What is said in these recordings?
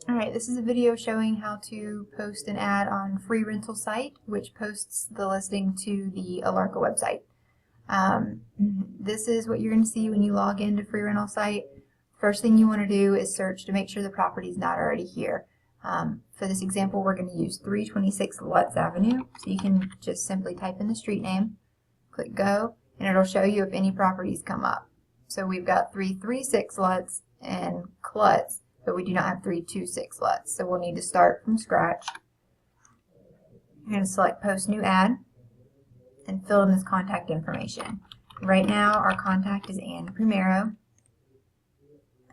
Alright, this is a video showing how to post an ad on Free Rental Site, which posts the listing to the Alarka website. This is what you're going to see when you log into Free Rental Site. First thing you want to do is search to make sure the property is not already here. For this example, we're going to use 326 Lutz Avenue, so you can just simply type in the street name, click go, and it'll show you if any properties come up. So we've got 336 Lutz and Klutz, but we do not have 326 Lutz, so we'll need to start from scratch. You're going to select Post New Ad and fill in this contact information. Right now our contact is Ann Primero,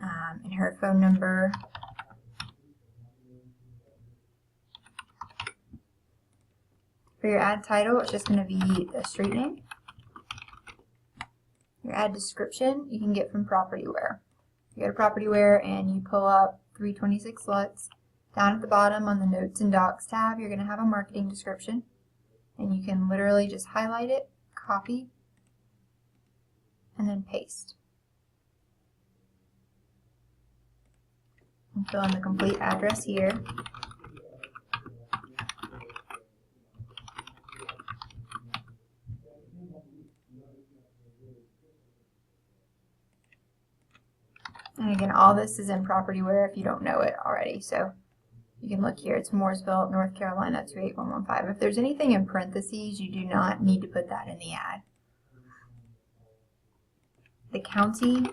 and her phone number for your ad title, it's just going to be a street name. Your ad description you can get from Propertyware. You go to Propertyware and you pull up 326 Lutz. Down at the bottom on the Notes and Docs tab, you're going to have a marketing description, and you can literally just highlight it, copy, and then paste. And fill in the complete address here. And again, all this is in Propertyware if you don't know it already. So you can look here. It's Mooresville, North Carolina 28115. If there's anything in parentheses, you do not need to put that in the ad. The county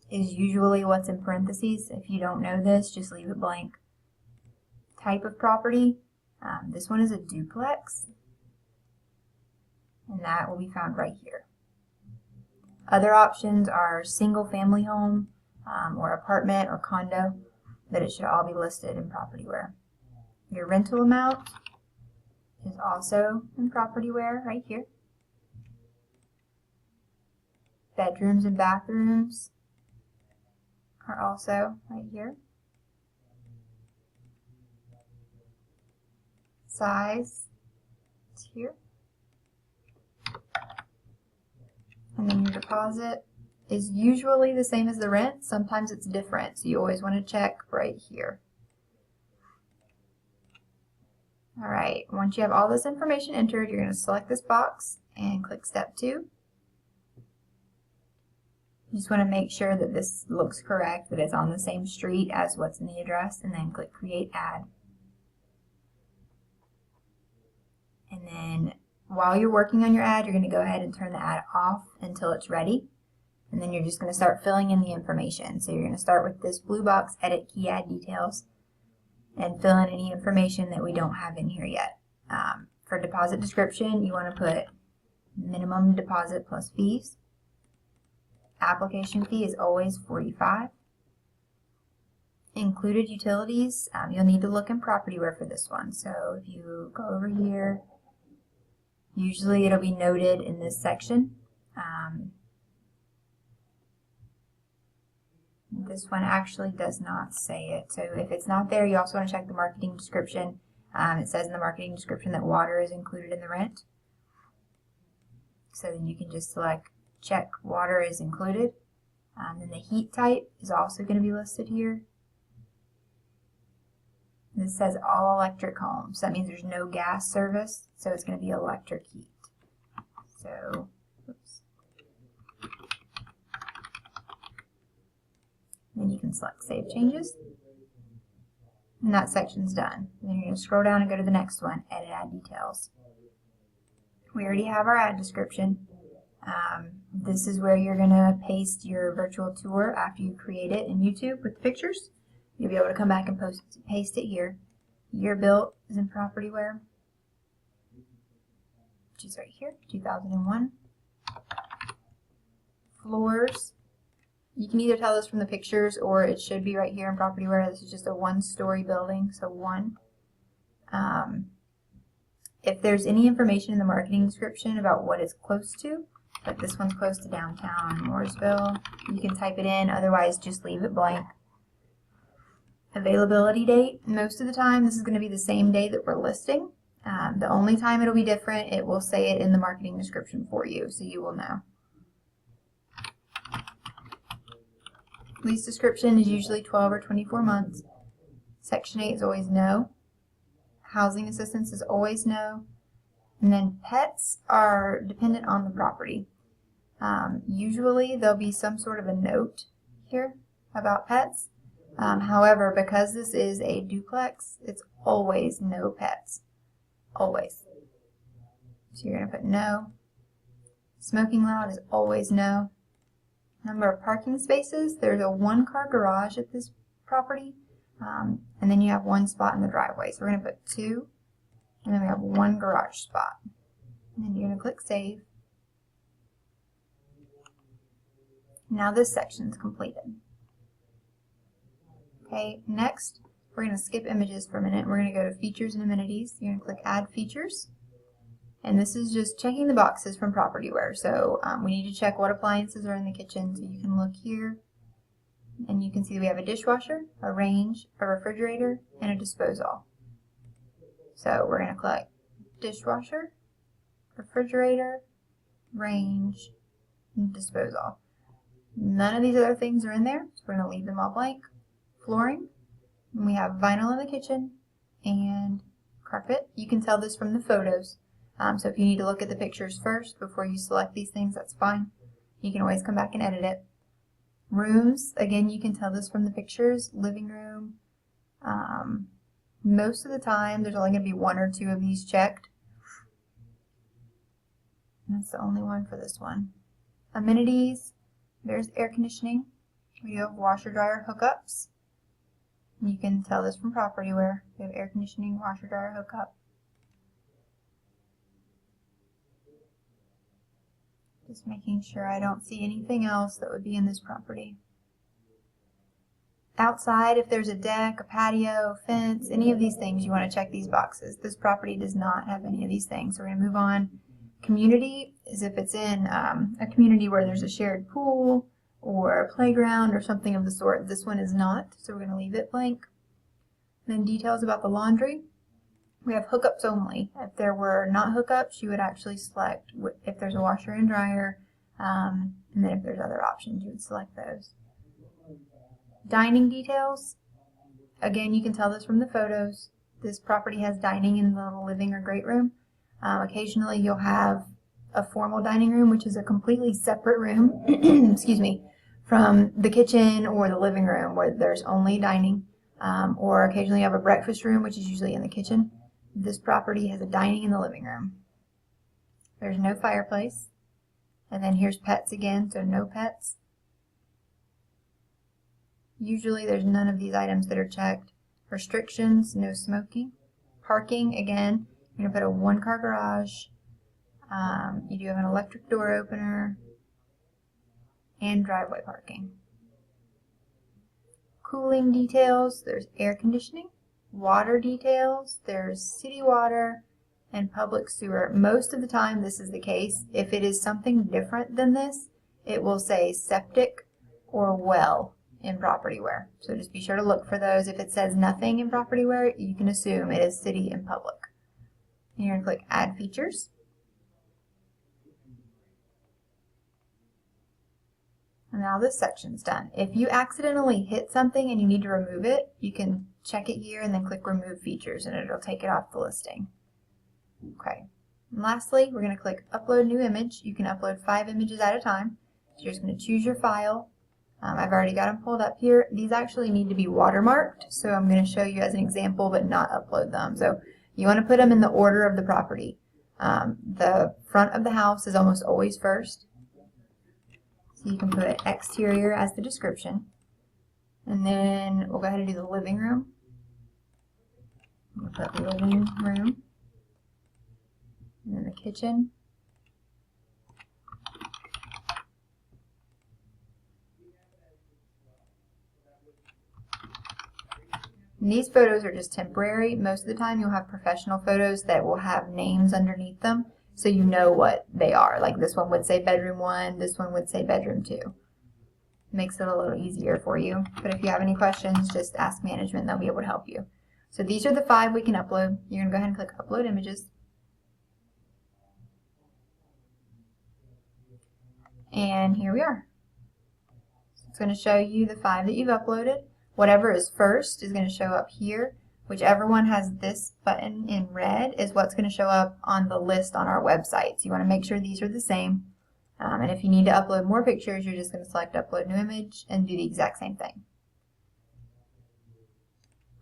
is usually what's in parentheses. If you don't know this, just leave it blank. Type of property. This one is a duplex, and that will be found right here. Other options are single family home, or apartment or condo, but it should all be listed in Propertyware. Your rental amount is also in Propertyware right here. Bedrooms and bathrooms are also right here. Size is here. And then your deposit is usually the same as the rent. Sometimes it's different, so you always want to check right here. Alright, once you have all this information entered, you're going to select this box and click Step 2. You just want to make sure that this looks correct, that it's on the same street as what's in the address, and then click Create Ad. And then while you're working on your ad, you're going to go ahead and turn the ad off until it's ready. And then you're just going to start filling in the information. So you're going to start with this blue box, Edit Key Ad Details, and fill in any information that we don't have in here yet. For deposit description, you want to put minimum deposit plus fees. Application fee is always $45. Included utilities, you'll need to look in Propertyware for this one. So if you go over here, usually it'll be noted in this section. This one actually does not say it. So if it's not there, you also want to check the marketing description. It says in the marketing description that water is included in the rent. So then you can just select check water is included. Then the heat type is also going to be listed here. This says all electric homes. So that means there's no gas service. So it's going to be electric heat. So, oops. Then you can select Save Changes. And that section's done. And then you're going to scroll down and go to the next one, Edit Ad Details. We already have our ad description. This is where you're going to paste your virtual tour after you create it in YouTube with the pictures. You'll be able to come back and paste it here. Year built is in Propertyware, which is right here, 2001. Floors. You can either tell this from the pictures or it should be right here in Propertyware. This is just a one-story building, so 1. If there's any information in the marketing description about what it's close to, like this one's close to downtown Mooresville, you can type it in, otherwise just leave it blank. Availability date, most of the time this is going to be the same day that we're listing. The only time it'll be different, it will say it in the marketing description for you, so you will know. Lease description is usually 12 or 24 months. Section 8 is always no. Housing assistance is always no. And then pets are dependent on the property. Usually there'll be some sort of a note here about pets. However, because this is a duplex, it's always no pets. Always. So you're going to put no. Smoking loud is always no. Number of parking spaces, there's a 1-car garage at this property, and then you have 1 spot in the driveway. So we're going to put 2, and then we have 1 garage spot. And then you're going to click save. Now this section is completed. Okay, next we're going to skip images for a minute. We're going to go to features and amenities. You're going to click add features. And this is just checking the boxes from PropertyWare. So we need to check what appliances are in the kitchen. So you can look here and you can see we have a dishwasher, a range, a refrigerator, and a disposal. So we're going to click dishwasher, refrigerator, range, and disposal. None of these other things are in there, so we're going to leave them all blank. Flooring, and we have vinyl in the kitchen, and carpet. You can tell this from the photos. So if you need to look at the pictures first before you select these things, that's fine. You can always come back and edit it. Rooms, again, you can tell this from the pictures. Living room. Most of the time, there's only going to be 1 or 2 of these checked. And that's the only one for this one. Amenities, there's air conditioning. We do have washer dryer hookups. You can tell this from PropertyWare. We have air conditioning, washer dryer hookup. Just making sure I don't see anything else that would be in this property. Outside, if there's a deck, a patio, fence, any of these things, you want to check these boxes. This property does not have any of these things. So we're going to move on. Community is if it's in a community where there's a shared pool or a playground or something of the sort. This one is not, so we're going to leave it blank. And then details about the laundry. We have hookups only. If there were not hookups, you would actually select if there's a washer and dryer, and then if there's other options, you would select those. Dining details. Again, you can tell this from the photos. This property has dining in the living or great room. Occasionally, you'll have a formal dining room, which is a completely separate room, excuse me, from the kitchen or the living room where there's only dining. Or occasionally you have a breakfast room, which is usually in the kitchen. This property has a dining in the living room. There's no fireplace. And then here's pets again, so no pets. Usually there's none of these items that are checked. Restrictions, no smoking. Parking, again, you're going to put a 1-car garage. You do have an electric door opener and driveway parking. Cooling details, there's air conditioning. Water details, there's city water and public sewer. Most of the time this is the case. If it is something different than this, it will say septic or well in PropertyWare. So just be sure to look for those. If it says nothing in PropertyWare, you can assume it is city and public. And you're going to click add features. And now this section's done. If you accidentally hit something and you need to remove it, you can check it here and then click remove features and it'll take it off the listing. Okay. And lastly, we're going to click upload new image. You can upload 5 images at a time. So you're just going to choose your file. I've already got them pulled up here. These actually need to be watermarked, so I'm going to show you as an example but not upload them. So you want to put them in the order of the property. The front of the house is almost always first. So you can put exterior as the description. And then we'll go ahead and do the living room. We'll put living room. And then the kitchen. And these photos are just temporary. Most of the time you'll have professional photos that will have names underneath them, so you know what they are. Like this one would say bedroom 1, this one would say bedroom 2. Makes it a little easier for you. But if you have any questions, just ask management, they'll be able to help you. So these are the 5 we can upload. You're going to go ahead and click upload images. And here we are. So it's going to show you the 5 that you've uploaded. Whatever is first is going to show up here. Whichever one has this button in red is what's going to show up on the list on our website. So you want to make sure these are the same. And if you need to upload more pictures, you're just going to select Upload New Image and do the exact same thing.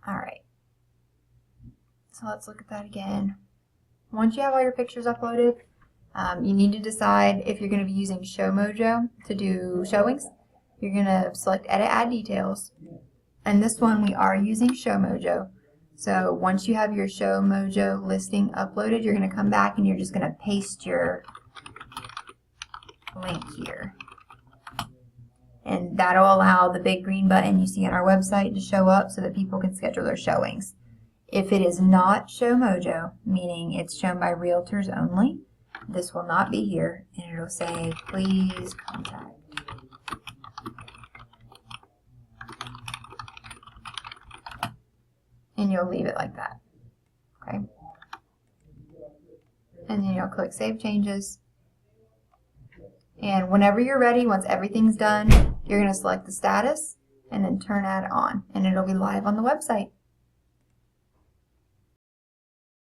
Alright, so let's look at that again. Once you have all your pictures uploaded, you need to decide if you're going to be using ShowMojo to do showings. You're going to select Edit Add Details. And this one we are using ShowMojo. So once you have your ShowMojo listing uploaded, you're going to come back and you're just going to paste your link here. And that'll allow the big green button you see on our website to show up so that people can schedule their showings. If it is not ShowMojo, meaning it's shown by realtors only, this will not be here, and it'll say, please contact. And you'll leave it like that. Okay. And then you'll click Save Changes. And whenever you're ready, once everything's done, you're going to select the status and then turn Ad on, and it'll be live on the website.